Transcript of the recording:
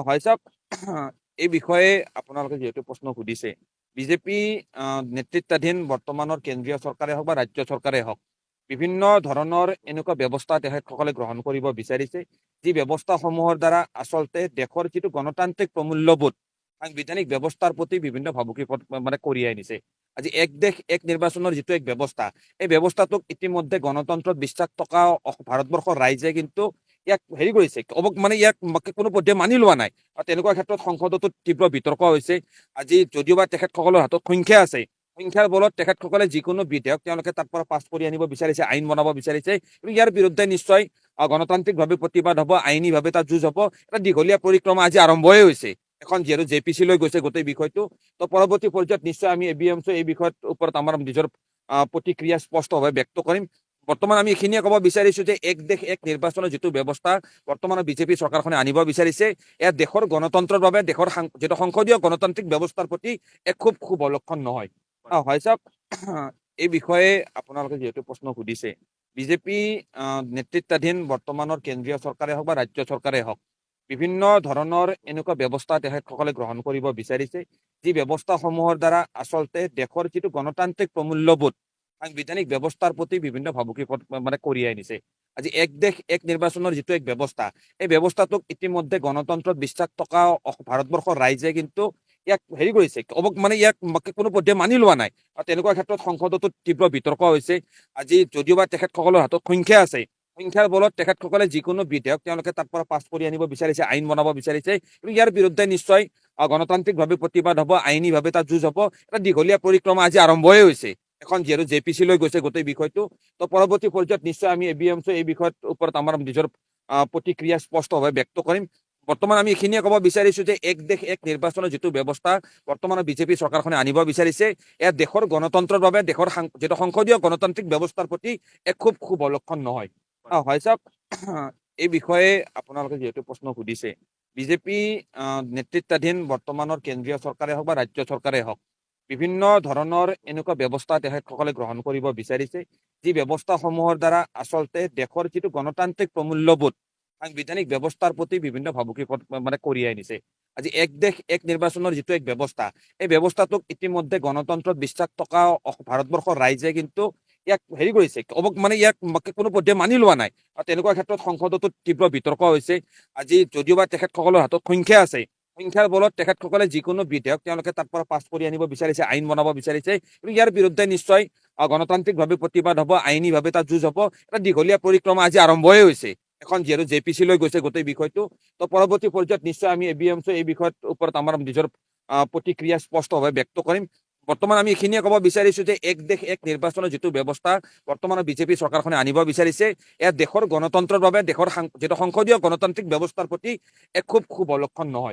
হয় চাওক এই বিষয়ে আপোনালোকে যিহেতু প্ৰশ্ন সুধিছে বিজেপি নেতৃত্বাধীন বৰ্তমানৰ কেন্দ্ৰীয় চৰকাৰে হওক বা ৰাজ্য চৰকাৰে হওক বিভিন্ন ধৰণৰ এনেকুৱা ব্যৱস্থা তেখেতসকলে গ্ৰহণ কৰিব বিচাৰিছে যি ব্যৱস্থাসমূহৰ দ্বাৰা আচলতে দেশৰ যিটো গণতান্ত্ৰিক প্ৰমূল্যবোধ সাংবিধানিক ব্যৱস্থাৰ প্ৰতি বিভিন্ন ভাবুকি কঢ়িয়াই আনিছে। আজি এক দেশ এক নিৰ্বাচনৰ যিটো এক ব্যৱস্থা এই ব্যৱস্থাটোক ইতিমধ্যে গণতন্ত্ৰত বিশ্বাস থকা ভাৰতবৰ্ষৰ ৰাইজে কিন্তু ইয়াক হেৰি কৰিছে ইয়াক কোনো পধ্যে মানি লোৱা নাই আৰু তেনেকুৱা ক্ষেত্ৰত সংসদতো তীব্ৰ বিতৰ্ক হৈছে। আজি যদিওবা তেখেতসকলৰ হাতত সংখ্যা আছে সংখ্যাৰ বলত তেখেতসকলে যিকোনো বিধেয়ক তেওঁলোকে তাৰ পৰা পাছ কৰি আনিব বিচাৰিছে, আইন বনাব বিচাৰিছে। কিন্তু ইয়াৰ বিৰুদ্ধে নিশ্চয় গণতান্ত্ৰিকভাৱে প্ৰতিবাদ হ'ব, আইনীভাৱে তাত যুঁজ হ'ব। এটা দীঘলীয়া পৰিক্ৰমা আজি আৰম্ভই হৈছে। এখন যিহেতু JPC লৈ গৈছে গোটেই বিষয়টো, তো পৰৱৰ্তী পৰ্যায়ত নিশ্চয় আমি ABMC এই বিষয়ৰ ওপৰত আমাৰ নিজৰ প্ৰতিক্ৰিয়া স্পষ্টভাৱে ব্যক্ত কৰিম। বৰ্তমান আমি এইখিনিয়ে ক'ব বিচাৰিছো যে এক দেশ এক নিৰ্বাচনৰ যিটো ব্যৱস্থা বৰ্তমানৰ বিজেপি চৰকাৰখনে আনিব বিচাৰিছে, এয়া দেশৰ গণতন্ত্ৰৰ বাবে দেশৰ যিটো সংসদীয় গণতান্ত্ৰিক ব্যৱস্থাৰ প্ৰতি এক খুব শুভ লক্ষণ নহয়। হয় চাওক এই বিষয়ে আপোনালোকে যিহেতু প্ৰশ্ন সুধিছে বিজেপি নেতৃত্বাধীন বৰ্তমানৰ কেন্দ্ৰীয় চৰকাৰে হওক বা ৰাজ্য চৰকাৰে হওক বিভিন্ন ধৰণৰ এনেকুৱা ব্যৱস্থা তেখেতসকলে গ্ৰহণ কৰিব বিচাৰিছে যি ব্যৱস্থাসমূহৰ দ্বাৰা আচলতে দেশৰ যিটো গণতান্ত্ৰিক প্ৰমূল্যবোধ সাংবিধানিক ব্যৱস্থাৰ প্ৰতি বিভিন্ন ভাবুকি কঢ়িয়াই আনিছে। আজি এক দেশ এক নিৰ্বাচনৰ যিটো এক ব্যৱস্থা এই ব্যৱস্থাটোক ইতিমধ্যে গণতন্ত্ৰত বিশ্বাস থকা ভাৰতবৰ্ষৰ ৰাইজে কিন্তু ইয়াক হেৰি কৰিছে ইয়াক কোনো পধ্যে মানি লোৱা নাই আৰু তেনেকুৱা ক্ষেত্ৰত সংসদতো তীব্ৰ বিতৰ্ক হৈছে। আজি যদিওবা তেখেতসকলৰ হাতত সংখ্যা আছে সংখ্যাৰ বলত তেখেতসকলে যিকোনো বিধেয়ক তেওঁলোকে তাৰ পৰা পাছ কৰি আনিব বিচাৰিছে, আইন বনাব বিচাৰিছে। কিন্তু ইয়াৰ বিৰুদ্ধে নিশ্চয় গণতান্ত্ৰিকভাৱে প্ৰতিবাদ হ'ব, আইনীভাৱে তাত যুঁজ হ'ব। এটা দীঘলীয়া পৰিক্ৰমা আজি আৰম্ভই হৈছে। এখন যিহেতু JPC লৈ গৈছে গোটেই বিষয়টো, তো পৰৱৰ্তী পৰ্যায়ত নিশ্চয় আমি ABMC এই বিষয়ৰ ওপৰত আমাৰ নিজৰ প্ৰতিক্ৰিয়া স্পষ্টভাৱে ব্যক্ত কৰিম। বৰ্তমান আমি এইখিনিয়ে ক'ব বিচাৰিছো যে এক দেশ এক নিৰ্বাচনৰ যিটো ব্যৱস্থা বৰ্তমানৰ বিজেপি চৰকাৰখনে আনিব বিচাৰিছে, এয়া দেশৰ গণতন্ত্ৰৰ বাবে দেশৰ যিটো সংসদীয় গণতান্ত্ৰিক ব্যৱস্থাৰ প্ৰতি এক খুব শুভ লক্ষণ নহয়। হয় চাওক এই বিষয়ে আপোনালোকে যিহেতু প্ৰশ্ন সুধিছে বিজেপি নেতৃত্বাধীন বৰ্তমানৰ কেন্দ্ৰীয় চৰকাৰে হওক বা ৰাজ্য চৰকাৰে হওক বিভিন্ন ধৰণৰ এনেকুৱা ব্যৱস্থা তেখেতসকলে গ্ৰহণ কৰিব বিচাৰিছে যি ব্যৱস্থাসমূহৰ দ্বাৰা আচলতে দেশৰ যিটো গণতান্ত্ৰিক প্ৰমূল্যবোধ সাংবিধানিক ব্যৱস্থাৰ প্ৰতি বিভিন্ন ভাবুকি কঢ়িয়াই আনিছে। আজি এক দেশ এক নিৰ্বাচনৰ যিটো এক ব্যৱস্থা এই ব্যৱস্থাটোক ইতিমধ্যে গণতন্ত্ৰত বিশ্বাস থকা ভাৰতবৰ্ষৰ ৰাইজে কিন্তু ইয়াক হেৰি কৰিছে ইয়াক কোনো পধ্যে মানি লোৱা নাই আৰু তেনেকুৱা ক্ষেত্ৰত সংসদতো তীব্ৰ বিতৰ্ক হৈছে। আজি যদিওবা তেখেতসকলৰ হাতত সংখ্যা আছে সংখ্যাৰ বলত তেখেতসকলে যিকোনো বিধেয়ক তেওঁলোকে তাৰ পৰা পাছ কৰি আনিব বিচাৰিছে, আইন বনাব বিচাৰিছে। কিন্তু ইয়াৰ বিৰুদ্ধে নিশ্চয় গণতান্ত্ৰিকভাৱে প্ৰতিবাদ হ'ব, আইনীভাৱে তাত যুঁজ হ'ব। এটা দীঘলীয়া পৰিক্ৰমা আজি আৰম্ভই হৈছে। এখন যিহেতু JPC লৈ গৈছে গোটেই বিষয়টো, তো পৰৱৰ্তী পৰ্যায়ত নিশ্চয় আমি ABMC এই বিষয়ৰ ওপৰত আমাৰ নিজৰ প্ৰতিক্ৰিয়া স্পষ্টভাৱে ব্যক্ত কৰিম। বৰ্তমান আমি এইখিনিয়ে ক'ব বিচাৰিছো যে এক দেশ এক নিৰ্বাচনৰ যিটো ব্যৱস্থা বৰ্তমানৰ বিজেপি চৰকাৰখনে আনিব বিচাৰিছে, এয়া দেশৰ গণতন্ত্ৰৰ বাবে দেশৰ যিটো সংসদীয় গণতান্ত্ৰিক ব্যৱস্থাৰ প্ৰতি এক খুব শুভ লক্ষণ নহয়।